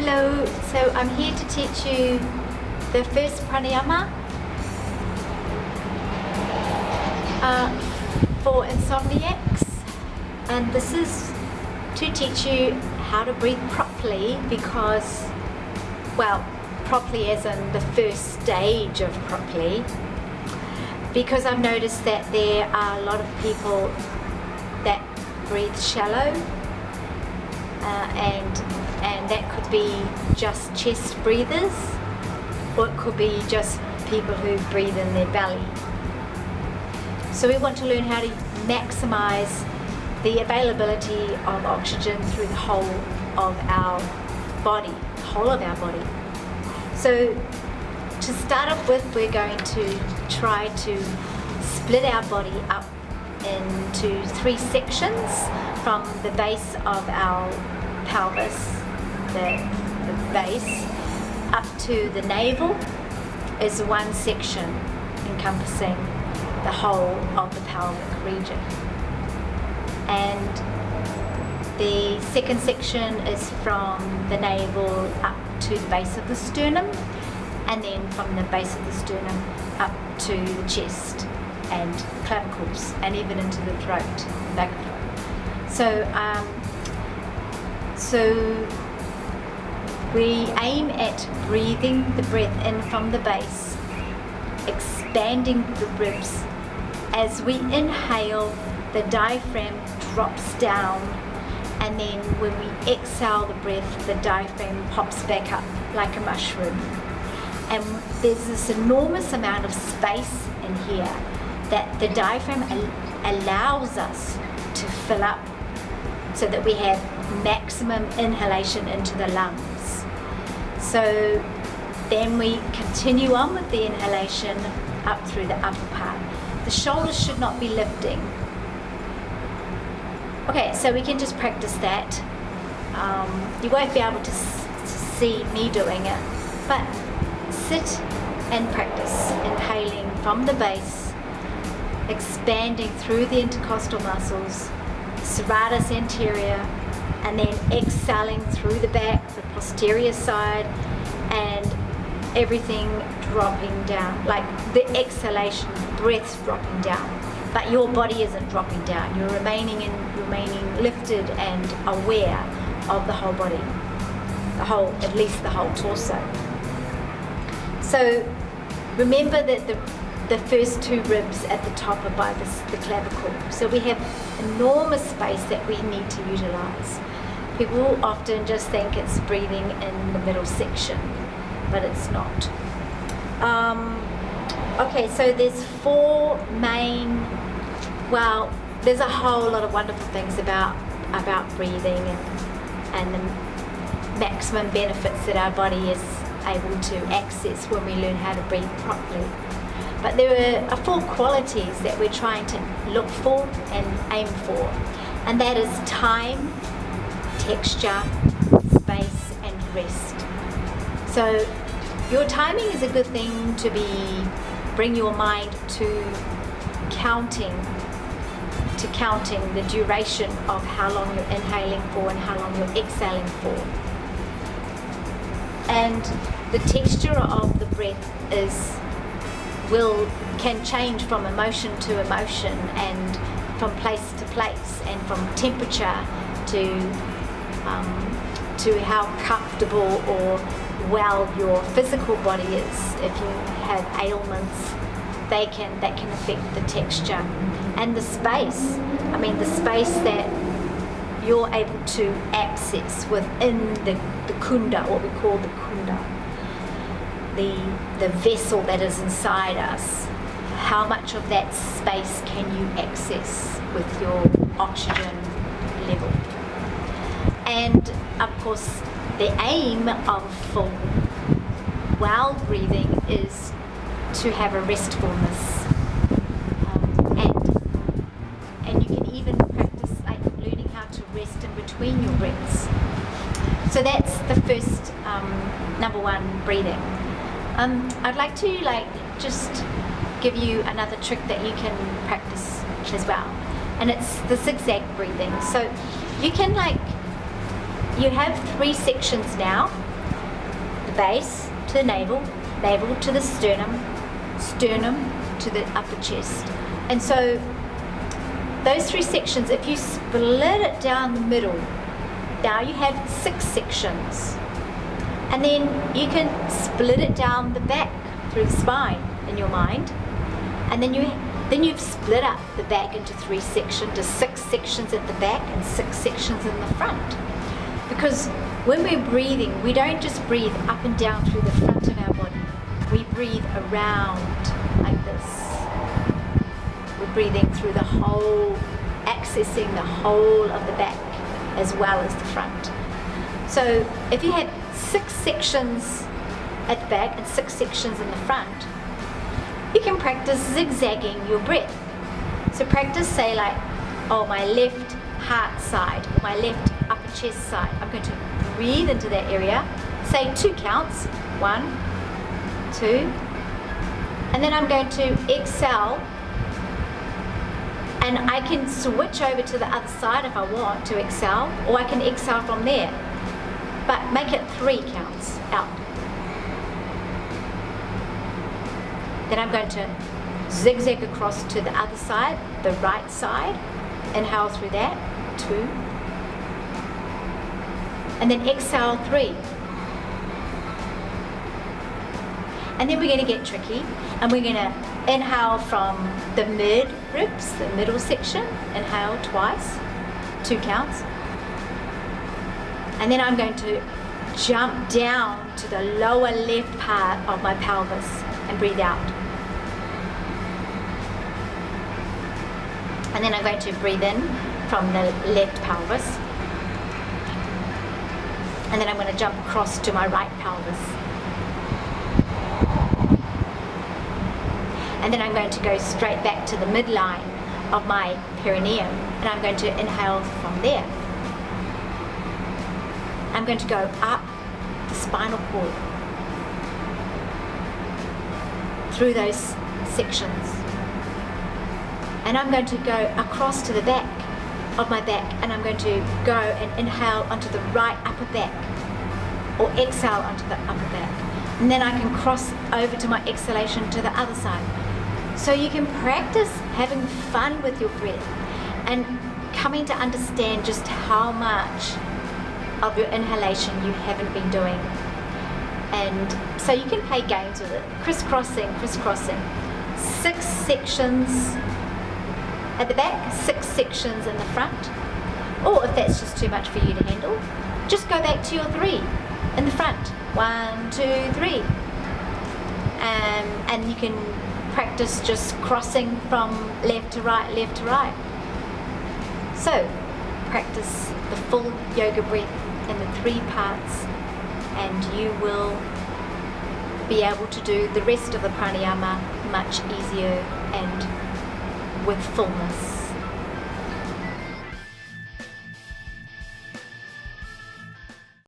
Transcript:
Hello, so I'm here to teach you the first pranayama for insomniacs, and this is to teach you how to breathe properly because, well, properly as in the first stage of properly, because I've noticed that there are a lot of people that breathe shallow and that could be just chest breathers, or it could be just people who breathe in their belly. So we want to learn how to maximize the availability of oxygen through the whole of our body, So to start off with, we're going to try to split our body up into 3 sections, from the base of our pelvis, the base, up to the navel is one section encompassing the whole of the pelvic region. And the second section is from the navel up to the base of the sternum, and then from the base of the sternum up to the chest and clavicles, and even into the throat, the back of the throat. So we aim at breathing the breath in from the base, expanding the ribs. As we inhale, the diaphragm drops down, and then when we exhale the breath, the diaphragm pops back up like a mushroom. And there's this enormous amount of space in here that the diaphragm allows us to fill up, so that we have maximum inhalation into the lungs. So then we continue on with the inhalation up through the upper part. The shoulders should not be lifting. Okay, so we can just practice that. You won't be able to see me doing it, but sit and practice inhaling from the base, expanding through the intercostal muscles, serratus anterior, and then exhaling through the back, the posterior side, and everything dropping down, like the exhalation, breath's dropping down, but your body isn't dropping down. You're remaining lifted and aware of the whole body, at least the whole torso. So remember that the first 2 ribs at the top are by the clavicle. So we have enormous space that we need to utilize. People often just think it's breathing in the middle section, but it's not. Okay, so there's 4 main, well, there's a whole lot of wonderful things about breathing and the maximum benefits that our body is able to access when we learn how to breathe properly. But there are 4 qualities that we're trying to look for and aim for, and that is time, texture, space, and rest. So your timing is a good thing to bring your mind to counting the duration of how long you're inhaling for and how long you're exhaling for. And the texture of the breath can change from emotion to emotion, and from place to place, and from temperature to how comfortable or well your physical body is. If you have ailments, that can affect the texture. And the space, the space that you're able to access within the kunda, what we call the kunda, the vessel that is inside us. How much of that space can you access with your oxygen level? And of course, the aim of full well breathing is to have a restfulness, and you can even practice like learning how to rest in between your breaths. So that's the first number 1, breathing. I'd like to just give you another trick that you can practice as well, and it's the Zig Zag breathing. So you can you have 3 sections now the base to the navel, navel to the sternum, sternum to the upper chest. And so those 3 sections, if you split it down the middle, now you have 6 sections. And then you can split it down the back through the spine in your mind. And then you've split up the back into 3 sections, to 6 sections at the back and 6 sections in the front. Because when we're breathing, we don't just breathe up and down through the front of our body. We breathe around like this. We're breathing through the whole, accessing the whole of the back as well as the front. So if you had 6 sections at the back and 6 sections in the front, you can practice zigzagging your breath. So practice, say like, oh, my left heart side, or my left upper chest side. I'm going to breathe into that area, say 2 counts, 1, 2, and then I'm going to exhale, and I can switch over to the other side if I want to exhale, or I can exhale from there, but make it 3 counts out. Then I'm going to zigzag across to the other side, the right side, inhale through that, 2, and then exhale 3. And then we're going to get tricky, and we're going to inhale from the mid ribs, the middle section, inhale twice, 2 counts, and then I'm going to jump down to the lower left part of my pelvis and breathe out. And then I'm going to breathe in from the left pelvis, and then I'm going to jump across to my right pelvis. And then I'm going to go straight back to the midline of my perineum, and I'm going to inhale from there. I'm going to go up the spinal cord through those sections. And I'm going to go across to the back of my back, and I'm going to go and inhale onto the right upper back, or exhale onto the upper back. And then I can cross over to my exhalation to the other side. So you can practice having fun with your breath and coming to understand just how much of your inhalation you haven't been doing. And so you can play games with it, crisscrossing, crisscrossing. 6 sections at the back, 6 sections in the front. Or if that's just too much for you to handle, just go back to your 3 in the front. 1, 2, 3. And you can practice just crossing from left to right, left to right. So practice the full yoga breath in the 3 parts, and you will be able to do the rest of the pranayama much easier and with fullness.